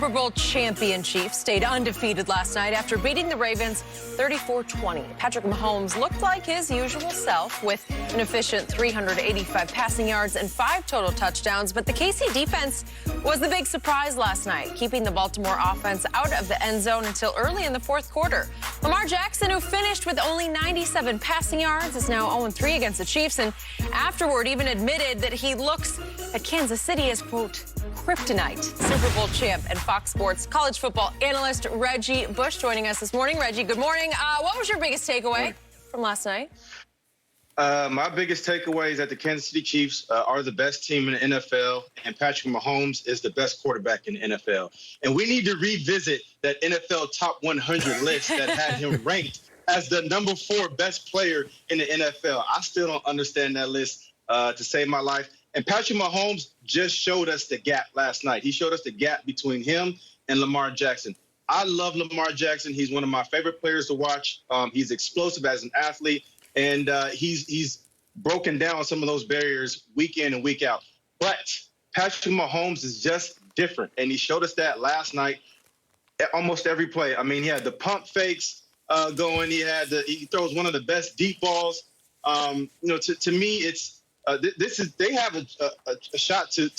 Super Bowl champion Chiefs stayed undefeated last night after beating the Ravens 34-20. Patrick Mahomes looked like his usual self with an efficient 385 passing yards and 5 total touchdowns, but the KC defense was the big surprise last night, keeping the Baltimore offense out of the end zone until early in the fourth quarter. Lamar Jackson, who finished with only 97 passing yards, is now 0-3 against the Chiefs, and afterward even admitted that he looks at Kansas City as, quote, kryptonite. Super Bowl champ and Fox Sports college football analyst Reggie Bush joining us this morning. Reggie, good morning. What was your biggest takeaway from last night? My biggest takeaway is that the Kansas City Chiefs are the best team in the NFL, and Patrick Mahomes is the best quarterback in the NFL. And we need to revisit that NFL Top 100 list that had him ranked as the number 4 best player in the NFL. I still don't understand that list to save my life. And Patrick Mahomes just showed us the gap last night. He showed us the gap between him and Lamar Jackson. I love Lamar Jackson. He's one of my favorite players to watch. He's explosive as an athlete, and he's broken down some of those barriers week in and week out. But Patrick Mahomes is just different, and he showed us that last night at almost every play. I mean, he had the pump fakes going. He throws one of the best deep balls. To me, it's they have a shot to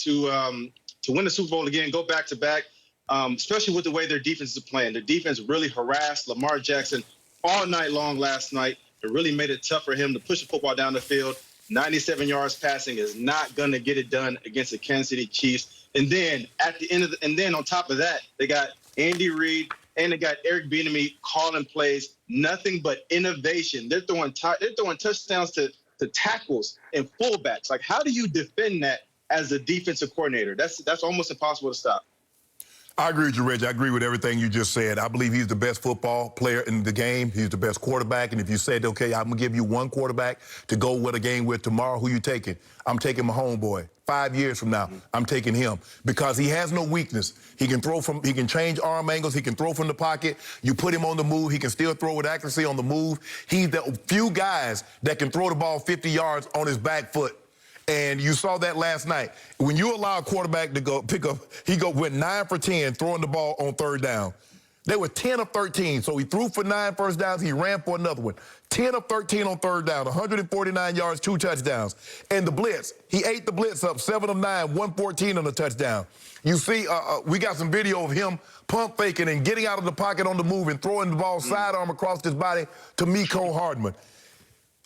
win the Super Bowl again, go back to back, especially with the way their defense is playing. Their defense really harassed Lamar Jackson all night long last night. It really made it tough for him to push the football down the field. 97 yards passing is not going to get it done against the Kansas City Chiefs. And then at the end of and then on top of that, they got Andy Reid and they got Eric Bieniemy calling plays. Nothing but innovation. They're throwing touchdowns to tackles and fullbacks. Like, how do you defend that as a defensive coordinator? That's almost impossible to stop. I agree with you, Reggie. I agree with everything you just said. I believe he's the best football player in the game. He's the best quarterback. And if you said, okay, I'm going to give you one quarterback to go with a game with tomorrow, who you taking? I'm taking my homeboy. 5 years from now, I'm taking him because he has no weakness. He can change arm angles. He can throw from the pocket. You put him on the move. He can still throw with accuracy on the move. He's the few guys that can throw the ball 50 yards on his back foot. And you saw that last night. When you allow a quarterback to go pick up, went 9 for 10 throwing the ball on third down. They were 10 of 13, so he threw for 9 first downs. He ran for another one. 10 of 13 on third down, 149 yards, 2 touchdowns. And the blitz, he ate the blitz up, 7 of 9, 114 on the touchdown. You see, we got some video of him pump faking and getting out of the pocket on the move and throwing the ball sidearm across his body to Mecole Hardman.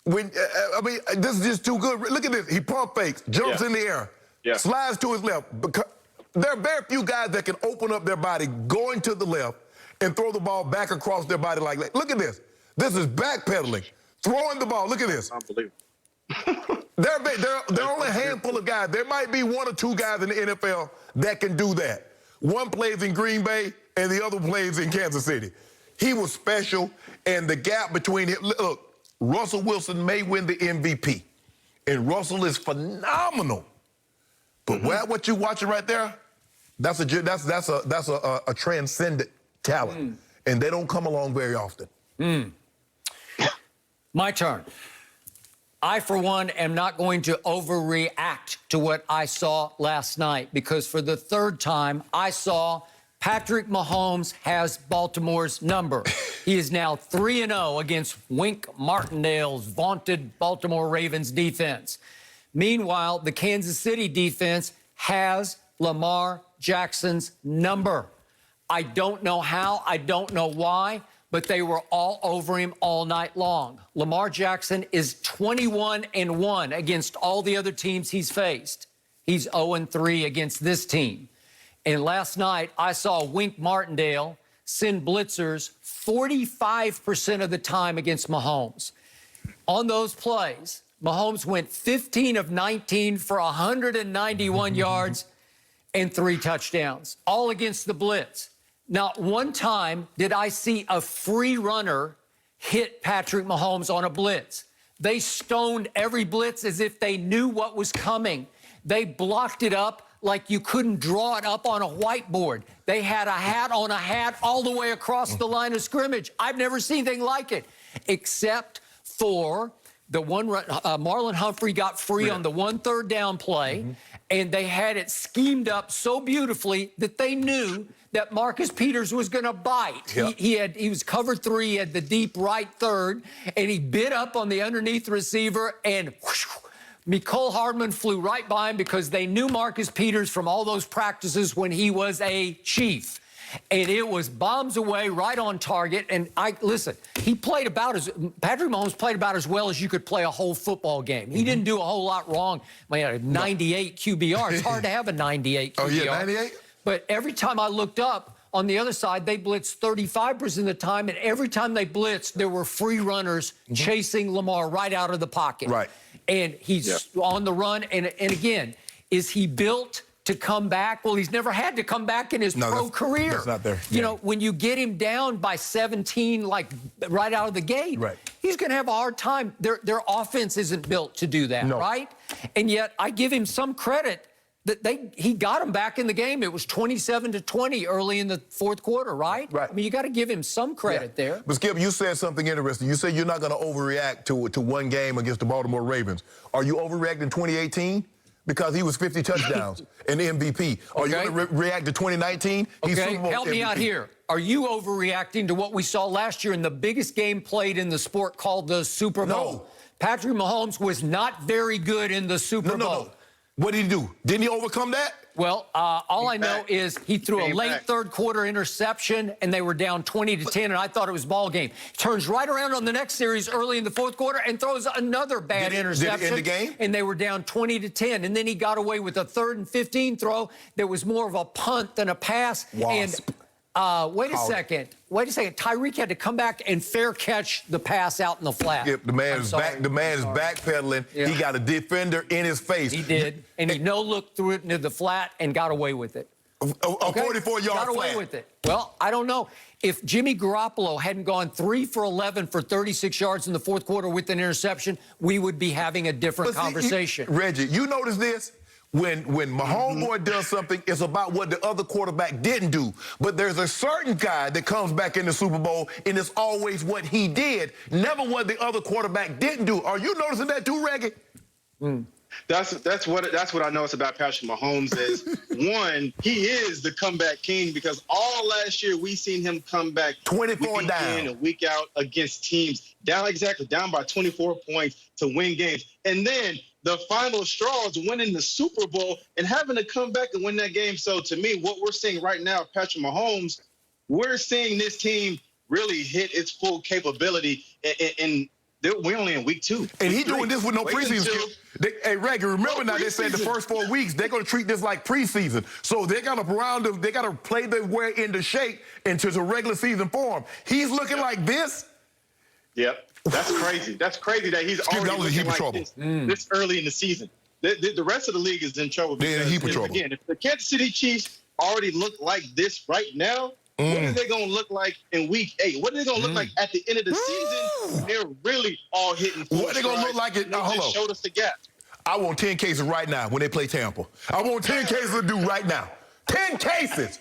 This is just too good. Look at this. He pump fakes, jumps in the air, slides to his left. Because there are very few guys that can open up their body, going to the left, and throw the ball back across their body like that. Look at this. This is backpedaling, throwing the ball. Look at this. Unbelievable. There are only a handful of guys. There might be 1 or 2 guys in the NFL that can do that. One plays in Green Bay, and the other plays in Kansas City. He was special, and the gap between him. Look, Russell Wilson may win the MVP, and Russell is phenomenal. But what you're watching right there, that's a transcendent talent, and they don't come along very often. My turn. I, for one, am not going to overreact to what I saw last night because for the 3rd time, I saw Patrick Mahomes has Baltimore's number. He is now 3-0 against Wink Martindale's vaunted Baltimore Ravens defense. Meanwhile, the Kansas City defense has Lamar Jackson's number. I don't know how, I don't know why, but they were all over him all night long. Lamar Jackson is 21-1 against all the other teams he's faced. He's 0-3 against this team. And last night, I saw Wink Martindale send blitzers 45% of the time against Mahomes. On those plays, Mahomes went 15 of 19 for 191 yards and 3 touchdowns, all against the blitz. Not one time did I see a free runner hit Patrick Mahomes on a blitz. They stoned every blitz as if they knew what was coming. They blocked it up like you couldn't draw it up on a whiteboard. They had a hat on a hat all the way across the line of scrimmage. I've never seen anything like it, except for the one Marlon Humphrey got free on the 1 3rd down play, and they had it schemed up so beautifully that they knew that Marcus Peters was going to bite. Yep. He was cover 3 at the deep right third, and he bit up on the underneath receiver, and whoosh, Mecole Hardman flew right by him because they knew Marcus Peters from all those practices when he was a Chief. And it was bombs away, right on target. And listen, Patrick Mahomes played about as well as you could play a whole football game. He didn't do a whole lot wrong. Man, he had a 98 QBR. It's hard to have a 98 QBR. Oh, yeah, 98? But every time I looked up, on the other side, they blitzed 35% of the time, and every time they blitzed, there were free runners chasing Lamar right out of the pocket. Right. And he's on the run. And again, is he built to come back? Well, he's never had to come back in his pro career. That's not there. You know, when you get him down by 17, like right out of the gate, he's going to have a hard time. Their offense isn't built to do that, right? And yet I give him some credit that he got him back in the game. It was 27-20 early in the 4th quarter, right? Right. I mean, you got to give him some credit there. But Skip, you said something interesting. You said you're not going to overreact to one game against the Baltimore Ravens. Are you overreacting 2018? Because he was 50 touchdowns and MVP. Are you going to react to 2019? He's Super Bowl help me out here. Are you overreacting to what we saw last year in the biggest game played in the sport called the Super Bowl? No. Patrick Mahomes was not very good in the Super Bowl. No. What did he do? Didn't he overcome that? Well, all I know is he threw a late 3rd quarter interception, and they were down 20-10, and I thought it was ball game. Turns right around on the next series early in the 4th quarter and throws another bad interception. Did it end the game? And they were down 20-10. And then he got away with a 3rd and 15 throw that was more of a punt than a pass. Wasp. And wait a second. Tyreek had to come back and fair catch the pass out in the flat. Yep, the man is backpedaling. Yeah. He got a defender in his face. He did. And he no-look threw it into the flat and got away with it. A 44-yard flat. Got away with it. Well, I don't know. If Jimmy Garoppolo hadn't gone 3 for 11 for 36 yards in the 4th quarter with an interception, we would be having a different conversation. Reggie, you notice this? When Mahomes boy does something, it's about what the other quarterback didn't do. But there's a certain guy that comes back in the Super Bowl, and it's always what he did, never what the other quarterback didn't do. Are you noticing that too, Reggie? That's what I notice about Patrick Mahomes is, one, he is the comeback king because all last year we seen him come back 24 week down in and week out against teams down by 24 points to win games. And then the final straw is winning the Super Bowl and having to come back and win that game. So to me, what we're seeing right now, Patrick Mahomes, we're seeing this team really hit its full capability, and we're only in week 2. And he's doing this with no preseason. Hey, Reggie, remember now they said the first 4 weeks, they're going to treat this like preseason. So they got to play their way into shape into the regular season form. He's looking like this. Yep. That's crazy. That's crazy that he's already looking like this early in the season. The rest of the league is in trouble. They're in a heap of trouble. Again, if the Kansas City Chiefs already look like this right now, what are they going to look like in week 8? What are they going to look like at the end of the season? They're really all hitting full What are they going to look like? Hold on. Showed us the gap. I want 10 cases right now when they play Tampa. I want 10 cases to do right now. 10 cases.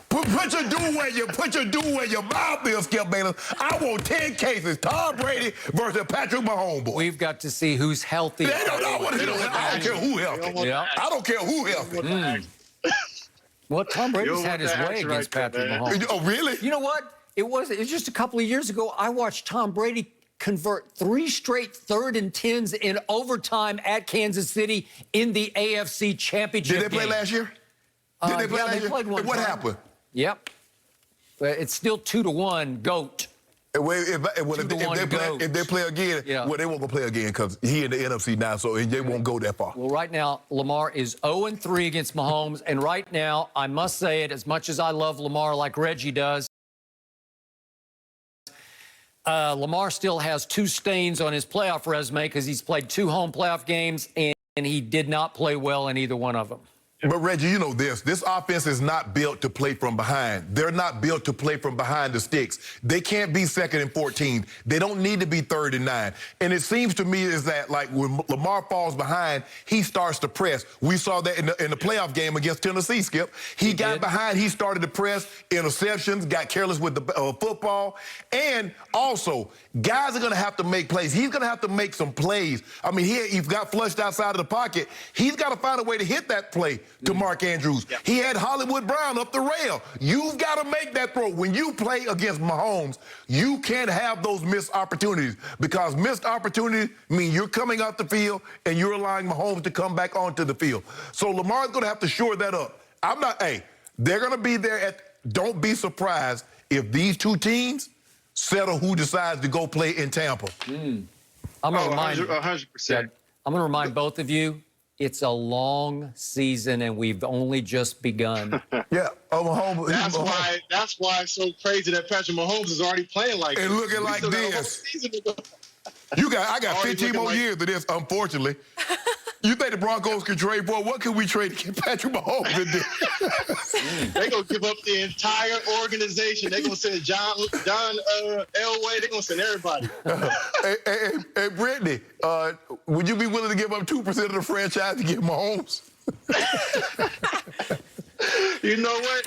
Put your do where your mouth is, Skip Bayless. I want 10 cases. Tom Brady versus Patrick Mahomes. We've got to see who's healthy. They don't know what I don't care who healthy. I don't care who healthy. Well, Tom Brady's had his way against Patrick Mahomes. Oh, really? You know what? It was just a couple of years ago, I watched Tom Brady convert 3 straight 3rd and 10s in overtime at Kansas City in the AFC Championship Did they play last year? Did they play last year? They played one What time. happened? Yep. But it's still 2-1 GOAT. If they play again, well, they won't go play again because he in the NFC now, so they won't go that far. Well, right now, Lamar is 0-3 against Mahomes, and right now, I must say it, as much as I love Lamar like Reggie does, Lamar still has 2 stains on his playoff resume because he's played 2 home playoff games, and he did not play well in either one of them. But, Reggie, you know this offense is not built to play from behind. They're not built to play from behind the sticks. They can't be 2nd and 14. They don't need to be 3rd and 9. And it seems to me is that, like, when Lamar falls behind, he starts to press. We saw that in the playoff game against Tennessee, Skip. He got behind. He started to press, interceptions, got careless with the football. And also, guys are going to have to make plays. He's going to have to make some plays. I mean, he got flushed outside of the pocket. He's got to find a way to hit that play to Mark Andrews. Yep. He had Hollywood Brown up the rail. You've got to make that throw. When you play against Mahomes, you can't have those missed opportunities, because missed opportunities mean you're coming out the field and you're allowing Mahomes to come back onto the field. So Lamar's going to have to shore that up. They're going to be there don't be surprised if these two teams settle who decides to go play in Tampa. I'm going to remind 100%. I'm going to remind both of you, it's a long season and we've only just begun. Yeah. That's why it's so crazy that Patrick Mahomes is already playing like this. And looking like this. I got 15 more years of this, unfortunately. You think the Broncos can trade for? What could we trade to get Patrick Mahomes to do? They're going to give up the entire organization. They're going to send John Elway. They're going to send everybody. Hey, Brittany, would you be willing to give up 2% of the franchise to get Mahomes? You know what?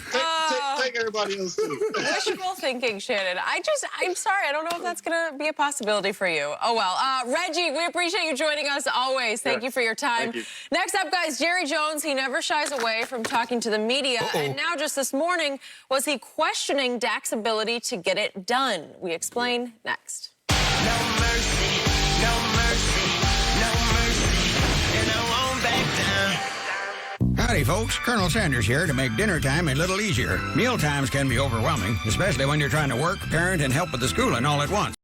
Take everybody else too. Wishful thinking, Shannon. I'm sorry. I don't know if that's going to be a possibility for you. Oh, well. Reggie, we appreciate you joining us always. Thank you for your time. Next up, guys, Jerry Jones. He never shies away from talking to the media. And now just this morning, was he questioning Dak's ability to get it done? We explain next. No mercy, no mercy, no mercy, and I won't back down. Howdy, folks. Colonel Sanders here to make dinner time a little easier. Meal times can be overwhelming, especially when you're trying to work, parent, and help with the schooling all at once.